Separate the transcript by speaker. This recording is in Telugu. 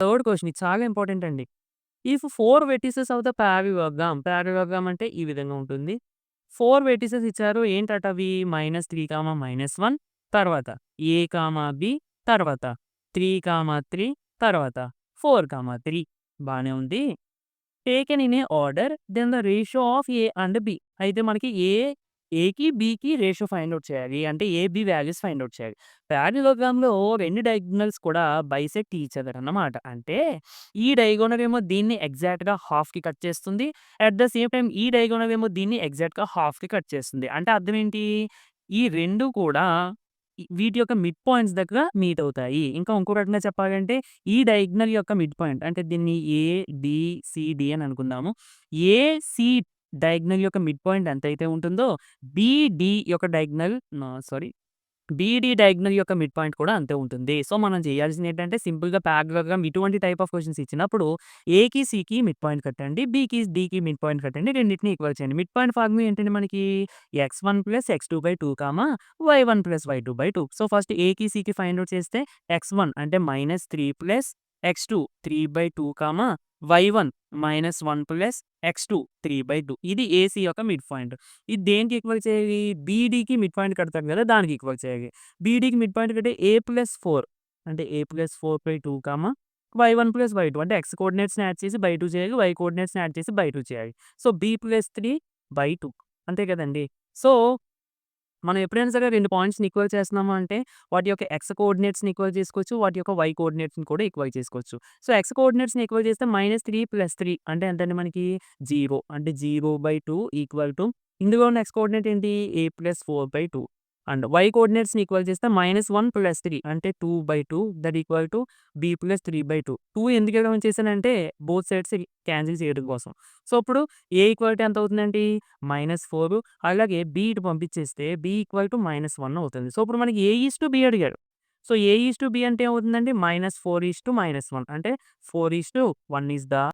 Speaker 1: థర్డ్ క్వెషన్ ఇది చాలా ఇంపార్టెంట్ అండి. ఇఫ్ 4 వెర్టిసెస్ ఆఫ్ ద పారలెలోగ్రామ్ అంటే ఈ విధంగా ఉంటుంది. 4 వెర్టిసెస్ ఇచ్చారు. ఏంటట అవి? -3, -1 తర్వాత ఏ, బి తర్వాత 3, 3 తర్వాత 4, 3 బానే ఉంది. Taken in a order then the ratio of A and B. అయితే మనకి ఏకి, బికి రేషియో ఫైండ్ ఔట్ చేయాలి. అంటే A, B values find out చేయాలి. పారలెలోగ్రామ్‌లో 2 డయాగోనల్స్ కూడా బైసెక్ట్ ఈచ్ అదర్ అన్నమాట. అంటే ఈ డయాగోనల్ ఏమో దీన్ని ఎగ్జాక్ట్‌గా హాఫ్‌కి కట్ చేస్తుంది. అట్ ద సేమ్ టైమ్ ఈ డయాగోనల్ ఏమో దీన్ని ఎగ్జాక్ట్‌గా హాఫ్‌కి కట్ చేస్తుంది. అంటే అర్థం ఏంటి? ఈ 2 కూడా వీటి యొక్క మిడ్ పాయింట్స్ దగ్గర మీట్ అవుతాయి. ఇంకా ఇంకో రకంగా చెప్పాలంటే ఈ డయాగ్నల్ యొక్క మిడ్ పాయింట్ అంటే దీన్ని ఏ, బి, సి, డి అని అనుకుందాము. ఏసి డయాగ్నల్ యొక్క మిడ్ పాయింట్ ఎంతైతే ఉంటుందో బీడీ యొక్క డయాగ్నల్ సారీ బీడీ డయాగ్నల్ యొక్క మిడ్ పాయింట్ కూడా అంతే ఉంటుంది. సో, మనం చేయాల్సింది ఏంటంటే సింపుల్‌గా పారలెలోగ్రామ్ ఇటువంటి టైప్ ఆఫ్ క్వెషన్స్ ఇచ్చినప్పుడు ఏకి, సికి మిడ్ పాయింట్ కట్టండి. బికి, డికి మిడ్ పాయింట్ కట్టండి. రెండిటిని ఈక్వల్ చేయండి. మిడ్ పాయింట్ ఫార్ములా ఏంటంటే మనకి x1 + x2/2, y1 + y2/2. So, first ఏకి, సికి ఫైండ్ ఔట్ చేస్తే x1 అంటే -3 + x2 3/2, y1 -1 + x2 3/2 ఇది ఏసీ యొక్క మిడ్ పాయింట్. ఇది దేనికి ఈక్వల్ చేయాలి? బీడీకి మిడ్ పాయింట్ కడతాం కదా! దానికి ఈక్వల్ చేయాలి. బీడీకి మిడ్ పాయింట్ కంటే a+4 అంటే a+4/2, y1 + y2 అంటే x కోఆర్డినేట్స్‌ని యాడ్ చేసి బై 2 చేయాలి. y కోఆర్డినేట్స్‌ని యాడ్ చేసి బై 2 చేయాలి. సో, b+3/2 అంతే కదండీ! సో, మనం ఎప్పుడైనా సరే 2 పాయింట్స్‌ని ఈక్వల్ చేస్తున్నాము అంటే వాటి యొక్క x కోఆర్డినేట్స్‌ని ఈక్వల్ చేసుకోవచ్చు. వాటి యొక్క y కోఆర్డినేట్స్‌ని కూడా ఈక్వల్ చేసుకోవచ్చు. సో, x కోఆర్డినేట్స్‌ని ఈక్వల్ చేస్తే -3 + 3 అంటే ఎంతండి మనకి 0 అంటే 0/2 = ఇందులో ఉన్న x కోఆర్డినేట్ ఏంటి? a+4/2 అండ్ y కోఆర్డినేట్స్‌ని ఈక్వల్ చేస్తే -1 + 3 అంటే 2/2 దట్ ఈక్వల్ టు b+3/2. 2 ఎందుకు ఇలా ఉంచేసానంటే బోత్ సైడ్స్ క్యాన్సిల్ చేయడం కోసం. సో, ఇప్పుడు ఏ ఈక్వాలిటీ ఎంత అవుతుందండి? -4 అలాగే బి ఇటు పంపించేస్తే బి ఈక్వల్ టు -1 అవుతుంది. సో, ఇప్పుడు మనకి ఏ:*బి అడిగాడు. సో, ఏ:*బి అంటే ఏమవుతుందండి? -4:-1 అంటే 4:1 ఈస్ ద